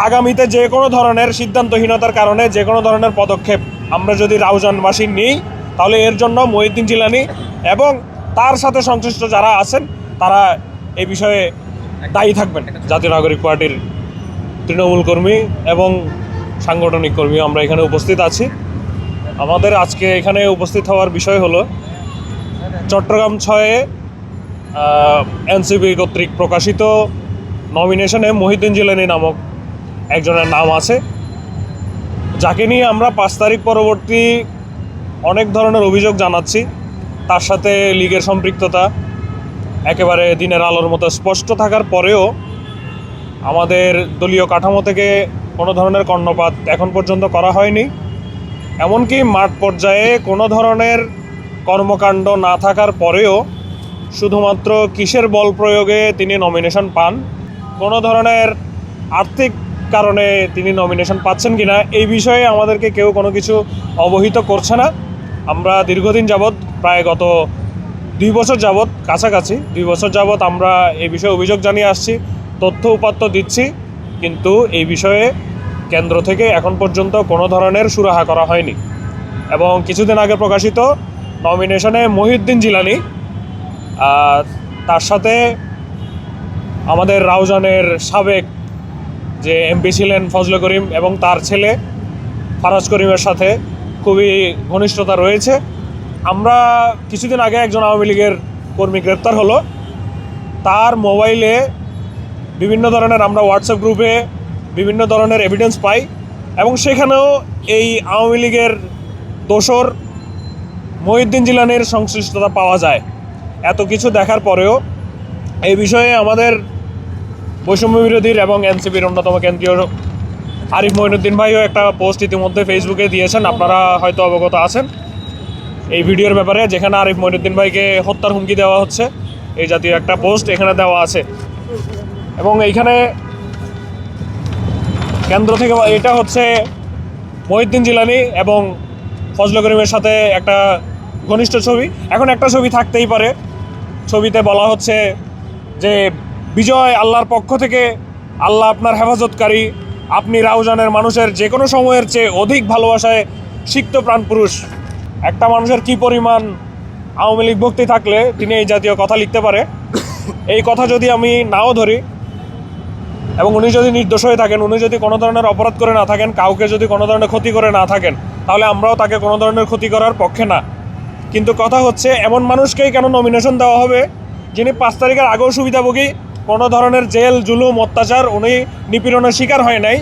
আগামীতে যে কোনো ধরনের সিদ্ধান্তহীনতার কারণে যে কোনো ধরনের পদক্ষেপ আমরা যদি রাউজানবাসী নিই, তাহলে এর জন্য মহিউদ্দিন জিলানী এবং তার সাথে সংশ্লিষ্ট যারা আছেন তারা এই বিষয়ে দায়ী থাকবেন। জাতীয় নাগরিক পার্টির তৃণমূল কর্মী এবং সাংগঠনিক কর্মী আমরা এখানে উপস্থিত আছি। আমাদের আজকে এখানে উপস্থিত হওয়ার বিষয় হলো চট্টগ্রাম 6-এ এনসিপি কর্তৃক প্রকাশিত নমিনেশনে মহিউদ্দিন জিলানী নামক একজনের নাম আছে, যাকে নিয়ে আমরা 5 তারিখ পরবর্তী অনেক ধরনের অভিযোগ জানাচ্ছি। তার সাথে লীগের সম্পৃক্ততা একেবারে দিনের আলোর মতো স্পষ্ট থাকার পরেও আমাদের দলীয় কাঠামো থেকে কোনো ধরনের কর্ণপাত এখন পর্যন্ত করা হয়নি। এমনকি মাঠ পর্যায়ে কোনো ধরনের কর্মকাণ্ড না থাকার পরেও শুধুমাত্র কিসের বল প্রয়োগে তিনি নমিনেশন পান, কোনো ধরনের আর্থিক কারণে তিনি নমিনেশন পাচ্ছেন কিনা এই বিষয়ে আমাদেরকে কেউ কোনো কিছু অবহিত করছে না। আমরা দীর্ঘদিন যাবৎ, প্রায় গত 2 বছর যাবৎ, কাছাকাছি 2 বছর যাবৎ আমরা এই বিষয়ে অভিযোগ জানিয়ে আসছি, তথ্য উপাত্ত দিচ্ছি, কিন্তু এই বিষয়ে কেন্দ্র থেকে এখন পর্যন্ত কোনো ধরনের সুরাহা করা হয়নি। এবং কিছুদিন আগে প্রকাশিত নমিনেশনে মহিউদ্দিন জিলানী, তার সাথে আমাদের রাউজানের সাবেক যে এমপি ছিলেন ফজলে করিম এবং তার ছেলে ফারাজ করিমের সাথে খুবই ঘনিষ্ঠতা রয়েছে। আমরা কিছুদিন আগে একজন আওয়ামী লীগের কর্মী গ্রেপ্তার হলো, তার মোবাইলে বিভিন্ন ধরনের, আমরা হোয়াটসঅ্যাপ গ্রুপে বিভিন্ন ধরনের এভিডেন্স পাই এবং সেখানেও এই আওয়ামী লীগের দোসর মহিউদ্দিন জিলানীর সংশ্লিষ্টতা পাওয়া যায়। এত কিছু দেখার পরেও এই বিষয়ে আমাদের বৈষম্য বিরোধীর এবং এনসিপির অন্যতম কেন্দ্রীয় আরিফ মঈনুদ্দিন ভাইও একটা পোস্ট ইতিমধ্যে ফেসবুকে দিয়েছেন, আপনারা হয়তো অবগত আছেন এই ভিডিওর ব্যাপারে, যেখানে আরিফ মঈনুদ্দিন ভাইকে হত্যার হুমকি দেওয়া হচ্ছে, এই জাতীয় একটা পোস্ট এখানে দেওয়া আছে। এবং এইখানে কেন্দ্র থেকে এটা হচ্ছে মহিউদ্দিন জিলানী এবং ফজলে করিমের সাথে একটা ঘনিষ্ঠ ছবি। এখন একটা ছবি থাকতেই পারে, ছবিতে বলা হচ্ছে যে বিজয় আল্লাহর পক্ষ থেকে, আল্লাহ আপনার হেফাজতকারী, আপনি রাউজানের মানুষের যে কোনো সময়ের চেয়ে অধিক ভালোবাসায় সিক্ত প্রাণপুরুষ। একটা মানুষের কি পরিমাণ আওয়ামী লীগ ভক্তি থাকলে তিনি এই জাতীয় কথা লিখতে পারে। এই কথা যদি আমি নাও ধরি এবং উনি যদি নির্দোষ হয়ে থাকেন, উনি যদি কোনো ধরনের অপরাধ করে না থাকেন, কাউকে যদি কোনো ধরনের ক্ষতি করে না থাকেন, তাহলে আমরাও তাকে কোনো ধরনের ক্ষতি করার পক্ষে না। কিন্তু কথা হচ্ছে এমন মানুষকেই কেন নমিনেশন দেওয়া হবে যিনি 5 তারিখের আগেও সুবিধাভোগী, কোনো ধরনের জেল জুলুম অত্যাচার উনি নিপীড়নের শিকার হয় নাই,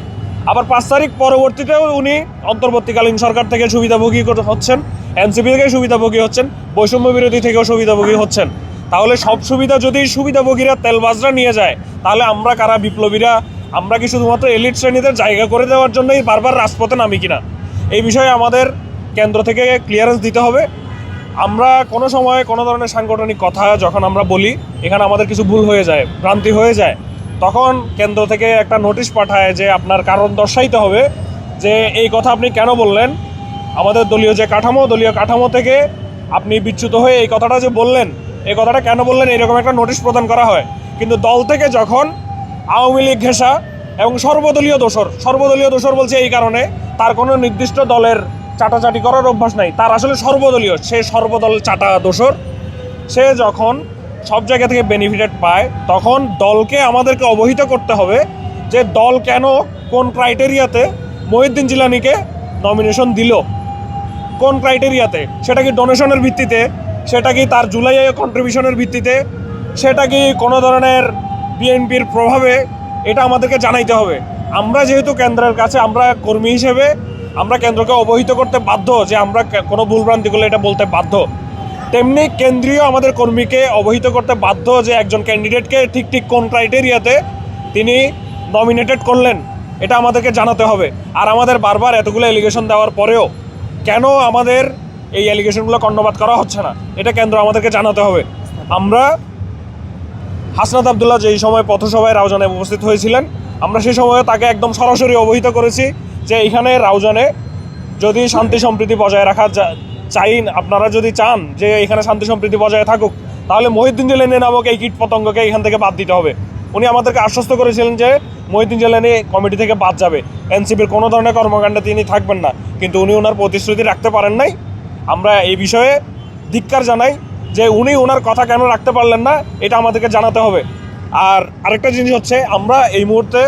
আবার 5 তারিখ পরবর্তীতেও উনি অন্তর্বর্তীকালীন সরকার থেকে সুবিধাভোগী হচ্ছেন, এনসিপি থেকে সুবিধাভোগী হচ্ছেন, বৈষম্য বিরোধী থেকেও সুবিধাভোগী হচ্ছেন। তাহলে সব সুবিধা যদি সুবিধাভোগীরা তেলবাজরা নিয়ে যায়, তাহলে আমরা কারা বিপ্লবীরা, আমরা কি শুধুমাত্র এলিট শ্রেণীদের জায়গা করে দেওয়ার জন্যই বারবার রাজপথে নামি কিনা? এই বিষয়ে আমাদের কেন্দ্র থেকে ক্লিয়ারেন্স দিতে হবে। আমরা কোনো সময় কোনো ধরনের সাংগঠনিক কথা যখন আমরা বলি, এখানে আমাদের কিছু ভুল হয়ে যায়, ভ্রান্তি হয়ে যায়, তখন কেন্দ্র থেকে একটা নোটিশ পাঠায় যে আপনার কারণ দর্শাইতে হবে যে এই কথা আপনি কেন বললেন, আমাদের দলীয় যে কাঠামো, দলীয় কাঠামো থেকে আপনি বিচ্যুত হয়ে এই কথাটা যে বললেন, এই কথাটা কেন বললেন, এরকম একটা নোটিশ প্রদান করা হয়। কিন্তু দল থেকে যখন আওয়ামী লীগ ঘেঁষা এবং সর্বদলীয় দোসর বলছে এই কারণে তার কোনো নির্দিষ্ট দলের চাটাচাটি করার অভ্যাস নাই, তার আসলে সর্বদলীয়, সে সর্বদল চাটা দোসর। সে যখন সব জায়গা থেকে বেনিফিটেড পায়, তখন দলকে আমাদেরকে অবহিত করতে হবে যে দল কেন, কোন ক্রাইটেরিয়াতে মহিউদ্দিন জিলানীকে নমিনেশন দিল, কোন ক্রাইটেরিয়াতে, সেটা কি ডোনেশনের ভিত্তিতে, সেটা কি তার জুলাইয়ে কন্ট্রিবিউশনের ভিত্তিতে, সেটা কি কোনো ধরনের বিএনপির প্রভাবে, এটা আমাদেরকে জানাইতে হবে। আমরা যেহেতু কেন্দ্রের কাছে, আমরা কর্মী হিসেবে আমরা কেন্দ্রকে অবহিত করতে বাধ্য যে আমরা কোনো ভুলভ্রান্তি করলে এটা বলতে বাধ্য, তেমনি কেন্দ্রীয় আমাদের কর্মীকে অবহিত করতে বাধ্য যে একজন ক্যান্ডিডেটকে ঠিক কোন ক্রাইটেরিয়াতে তিনি নমিনেটেড করলেন, এটা আমাদেরকে জানাতে হবে। আর আমাদের বারবার এতগুলো অ্যালিগেশন দেওয়ার পরেও কেন আমাদের এই অ্যালিগেশনগুলো কর্ণপাত করা হচ্ছে না, এটা কেন্দ্র আমাদেরকে জানাতে হবে। আমরা হাসনাত আবদুল্লাহ যেই সময় পথসভায় রাউজানে উপস্থিত হয়েছিলেন, আমরা সেই সময়ে তাকে একদম সরাসরি অবহিত করেছি যে এইখানে রাউজানে যদি শান্তি সম্প্রীতি বজায় রাখা চাই, আপনারা যদি চান যে এখানে শান্তি সম্প্রীতি বজায় থাকুক, তাহলে মহিউদ্দিন জিলানী নামক এই কীট পতঙ্গকে এখান থেকে বাদ দিতে হবে। উনি আমাদেরকে আশ্বস্ত করেছিলেন যে মহিউদ্দিন জিলানী কমিটি থেকে বাদ যাবে, এনসিপির কোনো ধরনের কর্মকাণ্ডে তিনি থাকবেন না, কিন্তু উনি ওনার প্রতিশ্রুতি রাখতে পারেন নাই। আমরা এই বিষয়ে ধিক্কার জানাই যে উনি ওনার কথা কেন রাখতে পারলেন না, এটা আমাদেরকে জানাতে হবে। আর আরেকটা জিনিস হচ্ছে, আমরা এই মুহূর্তে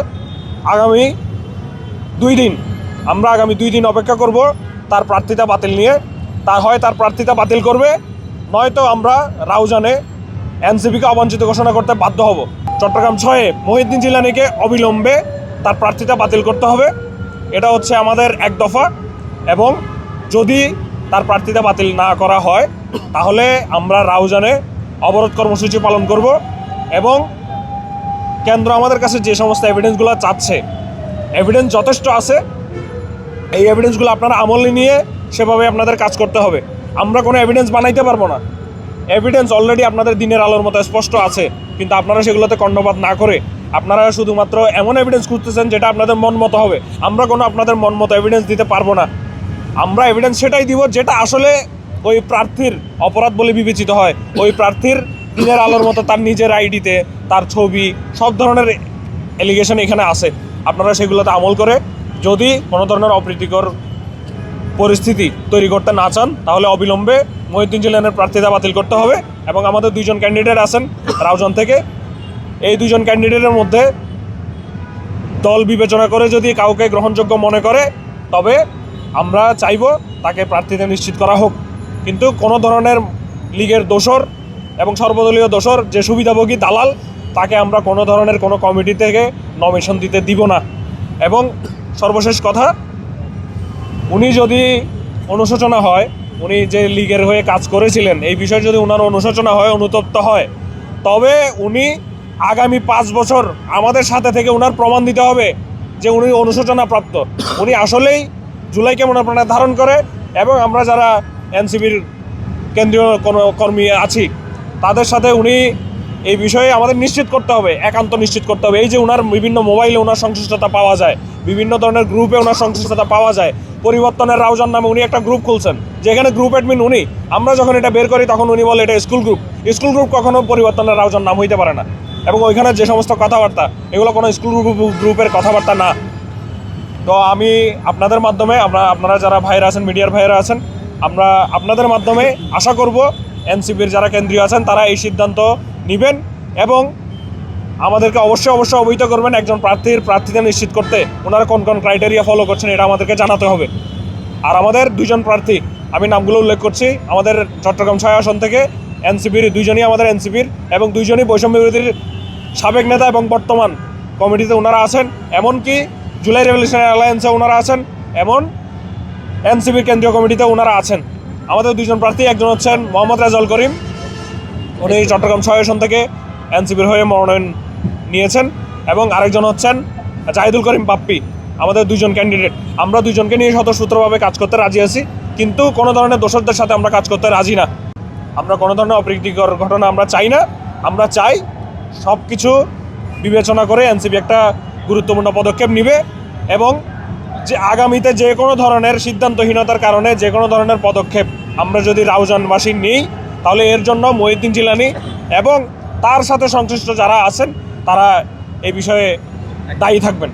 আগামী 2 দিন অপেক্ষা করব তার প্রার্থিতা বাতিল নিয়ে। তার প্রার্থিতা বাতিল করবে, নয়তো আমরা রাউজানে এনসিপিকে অবাঞ্ছিত ঘোষণা করতে বাধ্য হব। চট্টগ্রাম 6-এ মহিউদ্দিন জিলানীকে অবিলম্বে তার প্রার্থিতা বাতিল করতে হবে, এটা হচ্ছে আমাদের এক দফা। এবং যদি তার প্রার্থিতা বাতিল না করা হয় তাহলে আমরা রাউজানে অবরোধ কর্মসূচি পালন করব। এবং কেন্দ্র আমাদের কাছে যে সমস্ত এভিডেন্সগুলো চাচ্ছে, এভিডেন্স যথেষ্ট আছে, এই এভিডেন্সগুলো আপনারা আমলে নিয়ে সেভাবে আপনাদের কাজ করতে হবে। আমরা কোনো এভিডেন্স বানাইতে পারবো না, এভিডেন্স অলরেডি আপনাদের দিনের আলোর মতো স্পষ্ট আছে, কিন্তু আপনারা সেগুলোতে কর্ণপাত না করে আপনারা শুধুমাত্র এমন এভিডেন্স খুঁজতেছেন যেটা আপনাদের মন মতো হবে। আমরা কোনো আপনাদের মন মতো এভিডেন্স দিতে পারবো না। আমরা এভিডেন্স সেটাই দিব যেটা আসলে ওই প্রার্থীর অপরাধ বলে বিবেচিত হয়। ওই প্রার্থীর দিনের আলোর মতো তার নিজের আইডিতে তার ছবি, সব ধরনের এলিগেশন এখানে আছে। আপনারা সেগুলোতে আমল করে যদি কোনো ধরনের অপ্রীতিকর পরিস্থিতি তৈরি করতে না চান তাহলে অবিলম্বে মহিউদ্দিন জিলানীর প্রার্থিতা বাতিল করতে হবে। এবং আমাদের 2জন ক্যান্ডিডেট আছেন রাউজান থেকে, এই 2জন ক্যান্ডিডেটের মধ্যে দল বিবেচনা করে যদি কাউকে গ্রহণযোগ্য মনে করে তবে আমরা চাইব তাকে প্রার্থিতা নিশ্চিত করা হোক। কিন্তু কোনো ধরনের লীগের দোসর এবং সর্বদলীয় দোসর যে সুবিধাভোগী দালাল, তাকে আমরা কোনো ধরনের কোনো কমিটি থেকে নমিনেশন দিতে দিব না। এবং সর্বশেষ কথা, উনি যদি অনুশোচনা হয়, উনি যে লীগের হয়ে কাজ করেছিলেন এই বিষয়ে যদি ওনার অনুশোচনা হয়, অনুতপ্ত হয়, তবে উনি আগামী 5 বছর আমাদের সাথে থেকে ওনার প্রমাণ দিতে হবে যে উনি অনুশোচনা প্রাপ্ত, উনি আসলেই জুলাইকে মনে প্রাণে ধারণ করে। এবং আমরা যারা এনসিপির কেন্দ্রীয় কোনো কর্মী আছি তাদের সাথে উনি এই বিষয়ে আমাদের নিশ্চিত করতে হবে, একান্ত নিশ্চিত করতে হবে। এই যে ওনার বিভিন্ন মোবাইলে ওনার সংশ্লিষ্টতা পাওয়া যায়, বিভিন্ন ধরনের গ্রুপে ওনার সংশ্লিষ্টতা পাওয়া যায়। পরিবর্তনের রাউজান নামে উনি একটা গ্রুপ খুলছেন, যেখানে গ্রুপ অ্যাডমিন উনি। আমরা যখন এটা বের করি তখন উনি বলে এটা স্কুল গ্রুপ কখনো পরিবর্তনের রাউজান নাম হইতে পারে না। এবং ওইখানে যে সমস্ত কথাবার্তা, এগুলো কোনো স্কুল গ্রুপের কথাবার্তা না। তো আমি আপনাদের মাধ্যমে, আপনারা যারা ভাইরা আছেন, মিডিয়ার ভাইরা আছেন, আমরা আপনাদের মাধ্যমে আশা করব এনসিপির যারা কেন্দ্রীয় আছেন তারা এই সিদ্ধান্ত নেবেন এবং আমাদেরকে অবশ্যই অবহিত করবেন একজন প্রার্থিতা নিশ্চিত করতে ওনারা কোন কোন ক্রাইটেরিয়া ফলো করছেন, এটা আমাদেরকে জানাতে হবে। আর আমাদের 2জন প্রার্থী, আমি নামগুলো উল্লেখ করছি, আমাদের চট্টগ্রাম 6 আসন থেকে এনসিপির 2জনই আমাদের এনসিপির, এবং 2জনই বৈষম্য বিরোধীর সাবেক নেতা এবং বর্তমান কমিটিতে ওনারা আছেন। এমনকি জুলাই রেভলিউশনারি অ্যালায়েন্সে ওনারা আছেন, এমন এনসিপির কেন্দ্রীয় কমিটিতে ওনারা আছেন। আমাদের 2জন প্রার্থী, একজন হচ্ছেন মোহাম্মদ রেজাউল করিম, উনি চট্টগ্রাম 6 আসন থেকে এনসিপির হয়ে মনোনয়ন নিয়েছেন, এবং আরেকজন হচ্ছেন জাহিদুল করিম পাপ্পি, আমাদের 2জন ক্যান্ডিডেট। আমরা 2জনকে নিয়ে স্বতঃস্ফূর্তভাবে কাজ করতে রাজি আছি, কিন্তু কোনো ধরনের দোষরদের সাথে আমরা কাজ করতে রাজি না। আমরা কোনো ধরনের অপ্রীতিকর ঘটনা আমরা চাই না। আমরা চাই সব কিছু বিবেচনা করে এনসিপি একটা গুরুত্বপূর্ণ পদক্ষেপ নেবে, এবং যে আগামীতে যে কোনো ধরনের সিদ্ধান্তহীনতার কারণে যে কোনো ধরনের পদক্ষেপ আমরা যদি রাউজানবাসী নিই তাহলে এর জন্য মহিউদ্দিন জিলানী এবং তার সাথে সংশ্লিষ্ট যারা আছেন তারা এই বিষয়ে দায়ী থাকবেন।